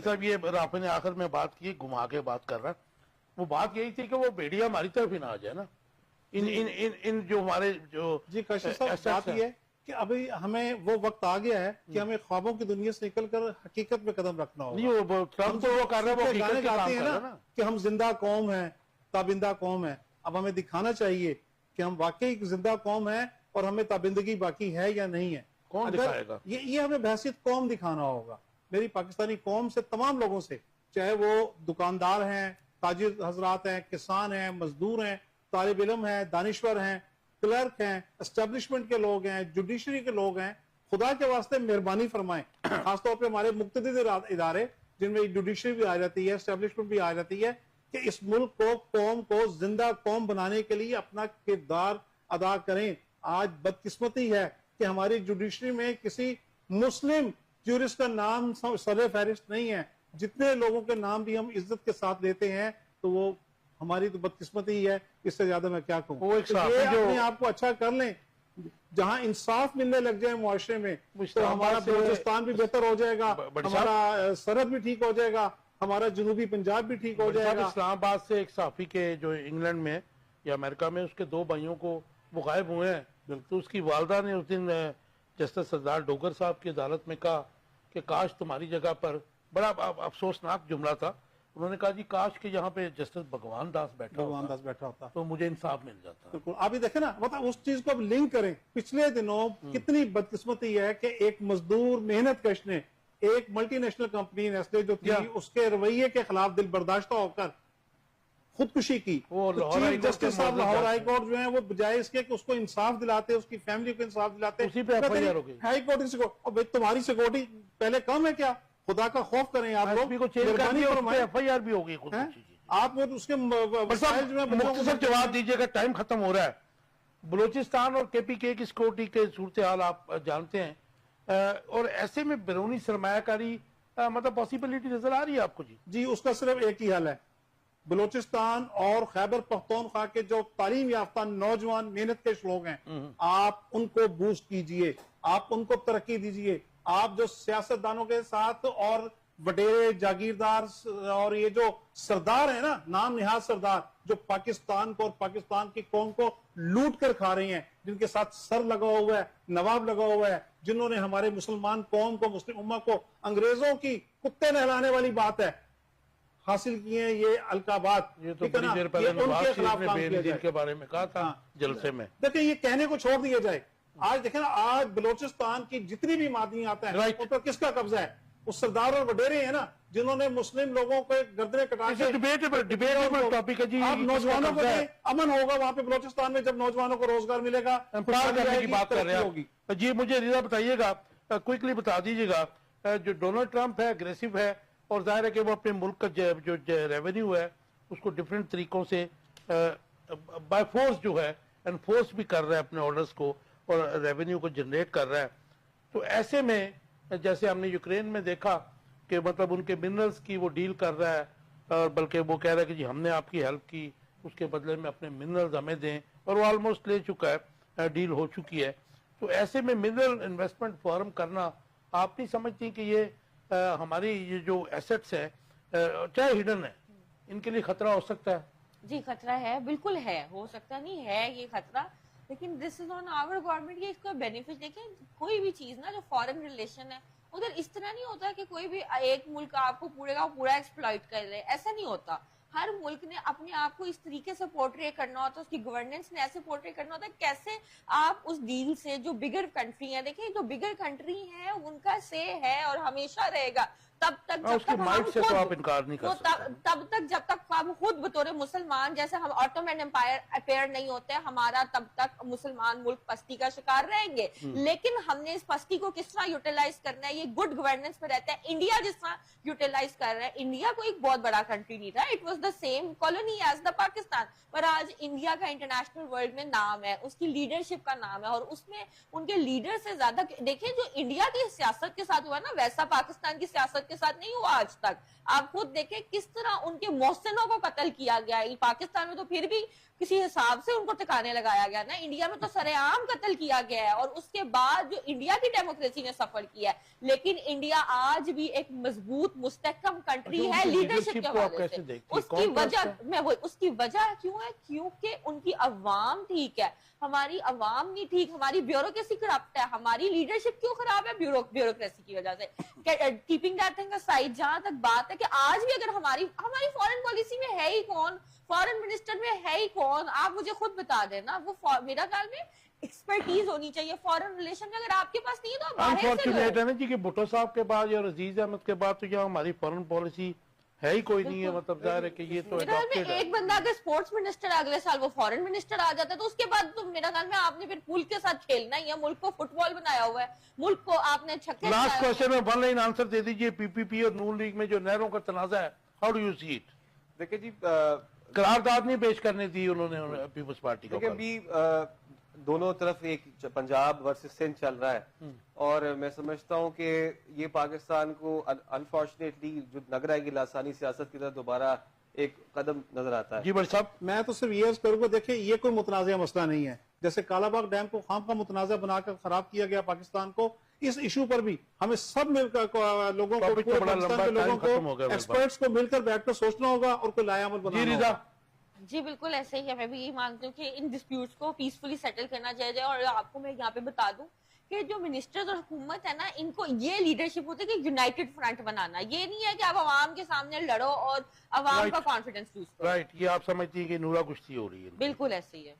صاحب یہ رافع نے آخر میں بات کی، گھما کے بات کر رہا ہے، وہ بات یہی تھی کہ وہ بیڑیا ہماری طرف ہی نہ آ جائے نا، ان جو ہمارے جو جی کاشف صاحب بات یہ ہے کہ ابھی ہمیں وہ وقت آ گیا ہے کہ ہمیں خوابوں کی دنیا سے نکل کر حقیقت میں قدم رکھنا ہوگا. نہیں وہ ٹرمپ تو وہ کر رہا ہے، وہ حقیقت کے کام کر رہا ہے نا کہ ہم زندہ قوم ہیں، تابندہ قوم ہیں. اب ہمیں دکھانا چاہیے کہ ہم واقعی ایک زندہ قوم ہیں اور ہمیں تابندگی باقی ہے یا نہیں ہے. کون دکھائے گا؟ یہ ہمیں بحثیت قوم دکھانا ہوگا، میری پاکستانی قوم سے، تمام لوگوں سے، چاہے وہ دکاندار ہیں، تاجر حضرات ہیں، کسان ہیں، مزدور ہیں، طالب علم ہیں، دانشور ہیں، کلرک ہیں، اسٹیبلشمنٹ کے لوگ ہیں، جوڈیشری کے لوگ ہیں. خدا کے واسطے مہربانی فرمائیں، خاص طور پہ ہمارے مقتدر ادارے جن میں جوڈیشری بھی آ جاتی ہے، اسٹیبلشمنٹ بھی آ جاتی ہے، کہ اس ملک کو، قوم کو زندہ قوم بنانے کے لیے اپنا کردار ادا کریں. آج بدقسمتی ہے کہ ہماری جوڈیشری میں کسی مسلم جورسٹ کا نام سر فہرست نہیں ہے. جتنے لوگوں کے نام بھی ہم عزت کے ساتھ لیتے ہیں تو وہ ہماری تو بدقسمتی ہی ہے، اس سے زیادہ میں کیا کہوں. یہ اپنے آپ کو اچھا کر لیں، جہاں انصاف ملنے لگ جائے معاشرے میں تو ہمارا بلوچستان بھی بہتر ہو جائے گا، ہمارا سرحد بھی ٹھیک ہو جائے گا، ہمارا جنوبی پنجاب بھی ٹھیک ہو جائے گا. اسلام آباد سے ایک صحافی کے جو انگلینڈ میں یا امریکہ میں، اس کے 2 بھائیوں کو وہ غائب ہوئے ہیں، تو اس کی والدہ نے اس دن جسٹس سردار ڈوگر صاحب کی عدالت میں کہا کہ کاش تمہاری جگہ پر، بڑا افسوسناک جملہ تھا، انہوں نے کہا جی کاش کہ یہاں پہ جسٹس بھگوان داس بیٹھا ہوتا تو مجھے انصاف مل جاتا. بالکل. آپ یہ دیکھیں نا، مطلب اس چیز کو اب لنک کریں. پچھلے دنوں کتنی بدقسمتی ہے کہ ایک مزدور محنت کش نے ایک ملٹی نیشنل کمپنی نیسلے جو تھی اس کے رویے کے خلاف دل برداشتہ ہو کر خودکشی کی. چیف جسٹس صاحب لاہور ہائی کورٹ جو ہیں وہ بجائے اس کے کہ اس کو انصاف دلاتے، اس کی فیملی کو انصاف دلاتے، ہائی کورٹ کو تمہاری سیکورٹی پہلے کم ہے کیا؟ خدا کا خوف کریں آپ لوگ. ایف آئی آر بھی ہوگی آپ اس کے مختصر جواب دیجیے گا، ٹائم ختم ہو رہا ہے. بلوچستان اور کے پی کے کی سیکورٹی کے صورتحال آپ جانتے ہیں، اور ایسے میں بیرونی سرمایہ کاری مطلب پاسبلٹی نظر آ رہی ہے آپ کو؟ جی اس کا صرف ایک ہی حل ہے، بلوچستان اور خیبر پختونخوا کے جو تعلیم یافتہ نوجوان محنت کش لوگ ہیں، آپ ان کو بوسٹ کیجئے، آپ ان کو ترقی دیجئے. آپ جو سیاستدانوں کے ساتھ اور وڈیرے جاگیردار اور یہ جو سردار ہیں نا، نام نہاد سردار، جو پاکستان کو اور پاکستان کی قوم کو لوٹ کر کھا رہے ہیں، جن کے ساتھ سر لگا ہوا ہے، نواب لگا ہوا ہے، جنہوں نے ہمارے مسلمان قوم کو، مسلم امہ کو انگریزوں کی کتے نہلانے والی بات ہے حاصل کیے ہیں یہ القابات. یہ تو بڑی دیر پہلے نواز شریف نے بے نظیر کے بارے میں کہا تھا جلسے میں. دیکھیں یہ کہنے کو چھوڑ دیا جائے. آج دیکھیں نا، آج بلوچستان کی جتنی بھی معدنیات ہیں ان پر کس کا قبضہ ہے؟ اس سردار اور وڈیرے ہیں نا جنہوں نے مسلم لوگوں کو گردنیں کٹا کے. ڈیبیٹیبل ٹاپک ہے جی. آپ نوجوانوں کو دیں، امن ہوگا وہاں پہ بلوچستان میں، جب نوجوانوں کو روزگار ملے گا. کرنے کی بات کر رہے ہیں جی. مجھے رضا بتائیے گا، کوئکلی بتا دیجیے گا، جو ڈونلڈ ٹرمپ ہے اگریسو ہے، اور ظاہر ہے کہ وہ اپنے ملک کا جو ریونیو ہے اس کو ڈفرینٹ طریقوں سے بائی فورس جو ہے انفورس بھی کر رہا ہے اپنے آرڈرز کو، اور ریونیو کو جنریٹ کر رہا ہے. تو ایسے میں جیسے ہم نے یوکرین میں دیکھا کہ مطلب ان کے منرلز کی وہ ڈیل کر رہا ہے، اور بلکہ وہ کہہ رہا ہے کہ جی ہم نے آپ کی ہیلپ کی، اس کے بدلے میں اپنے منرلز ہمیں دیں، اور وہ آلموسٹ لے چکا ہے، ڈیل ہو چکی ہے. تو ایسے میں منرل انویسٹمنٹ فارم کرنا، آپ نہیں سمجھتی کہ یہ ہماری یہ جو ایسٹس ہیں چاہے ہڈن ہے، ان کے لیے خطرہ ہو سکتا ہے؟ جی خطرہ ہے، بالکل ہے، ہو سکتا نہیں ہے یہ خطرہ، لیکن دس از آن آور گورنمنٹ. یہ اس کا بینیفٹ دیکھیں، کوئی بھی چیز نا جو فارن ریلیشن ہے ادھر اس طرح نہیں ہوتا کہ کوئی بھی ایک ملک آپ کو پورا ایکسپلائٹ کر رہے، ایسا نہیں ہوتا. ہر ملک نے اپنے آپ کو اس طریقے سے پورٹری کرنا ہوتا ہے، اس کی گورننس نے ایسے پورٹری کرنا ہوتا ہے کیسے آپ اس ڈیل سے جو بگر کنٹری ہیں، دیکھیں جو بگر کنٹری ہیں ان کا سے ہے اور ہمیشہ رہے گا تب تک جب تک ہم خود بطور مسلمان، جیسے ہم آٹومین امپائر اپیئر نہیں ہوتے ہمارا، تب تک مسلمان ملک پستی کا شکار رہیں گے. لیکن ہم نے اس پستی کو کس طرح یوٹیلائز کرنا ہے، یہ گڈ گورننس پہ رہتا ہے. انڈیا جس طرح یوٹیلائز کر رہا ہے، انڈیا کو ایک بہت بڑا کنٹری نہیں تھا، it was the same colony as the Pakistan, پر آج انڈیا کا انٹرنیشنل ورلڈ میں نام ہے، اس کی لیڈرشپ کا نام ہے، اور اس میں ان کے لیڈر سے زیادہ دیکھیں جو انڈیا کی سیاست کے ساتھ ہوا نا ویسا پاکستان کی سیاست عدالت کے ساتھ نہیں ہوا آج تک. آپ خود دیکھیں کس طرح ان کے محسنوں کو قتل کیا گیا. پاکستان میں تو پھر بھی کسی حساب سے ان کو ٹھکانے لگایا گیا نا, انڈیا میں تو سر عام قتل کیا گیا ہے, اور اس کے بعد جو انڈیا کی ڈیموکریسی نے سفر کیا ہے. لیکن انڈیا آج بھی ایک مضبوط مستحکم کنٹری ہے لیڈرشپ کے حوالے سے. اس کی وجہ کیوں ہے؟ کیونکہ ان کی عوام ٹھیک ہے, ہماری عوام نہیں ٹھیک, ہماری بیوروکریسی کرپٹ ہے, ہماری لیڈرشپ کیوں خراب ہے؟ بیوروکریسی کی وجہ سے. کیپنگ دیٹ تھنگ اسائڈ, جہاں تک بات ہے کہ آج بھی اگر ہماری فارن پالیسی میں ہے ہی کون, فارن منسٹر میں ہے ہی کون, آپ مجھے خود بتا دینا. وہ میرا خیال میں ایکسپرٹیز ہونی چاہیے فارن ریلیشن میں. اگر آپ کے پاس نہیں ہے تو آپ باہر سے انفارچونیٹ ہے نا جی کہ بھٹو صاحب کے بعد اور عزیز احمد کے بعد تو یہاں ہماری فارن پالیسی ہے ہی کوئی نہیں ہے. مطلب ظاہر ہے کہ یہ تو میرا خیال میں ایک بندہ اگر اسپورٹس منسٹر اگلے سال وہ فارن منسٹر آ جاتا ہے تو اس کے بعد تو میرا خیال میں آپ نے پھر ملک کے ساتھ کھیلنا ہی ہے. ملک کو فٹ بال بنایا ہوا ہے, ملک کو آپ نے چھکے. لاسٹ کوشچن میں ون لائن آنسر دے دیجیے. پی پی پی اور نون لیگ میں جو نہروں کا تنازع ہے, how do you see it? دیکھیں جی, قرارداد نہیں پیش کرنے دی انہوں نے پیپلز پارٹی کو. دیکھیں ابھی دونوں طرف ایک پنجاب ورسز سندھ چل رہا ہے, اور میں سمجھتا ہوں کہ یہ پاکستان کو انفارچونیٹلی جو نظر آئے گی لاسانی سیاست کی طرف دوبارہ ایک قدم نظر آتا ہے. جی بٹ صاحب, میں تو صرف یہ عرض کروں گا, دیکھیں یہ کوئی متنازع مسئلہ نہیں ہے. جیسے کالا باغ ڈیم کو خام کا متنازع بنا کر خراب کیا گیا پاکستان کو, اس ایشو پر بھی ہمیں سب مل کر لوگوں کو, پورے پاکستان کے لوگوں کو, ایکسپرٹس کو مل کر بیٹھ کر سوچنا ہوگا اور کوئی لائحہ عمل بنانا ہوگا. جی بالکل ایسے ہی ہے. میں بھی یہی مانگتی ہوں کہ ان ڈسپیوٹس کو پیسفلی سیٹل کرنا چاہیے. اور آپ کو میں یہاں پہ بتا دوں کہ جو منسٹرز اور حکومت ہے نا, ان کو یہ لیڈرشپ ہوتی ہے کہ یونائٹڈ فرنٹ بنانا. یہ نہیں ہے کہ آپ عوام کے سامنے لڑو اور عوام کا کانفیڈنس لوز کرو. رائٹ, یہ آپ سمجھتی ہیں کہ نورا کشتی ہو رہی ہے. بالکل ایسے ہی ہے.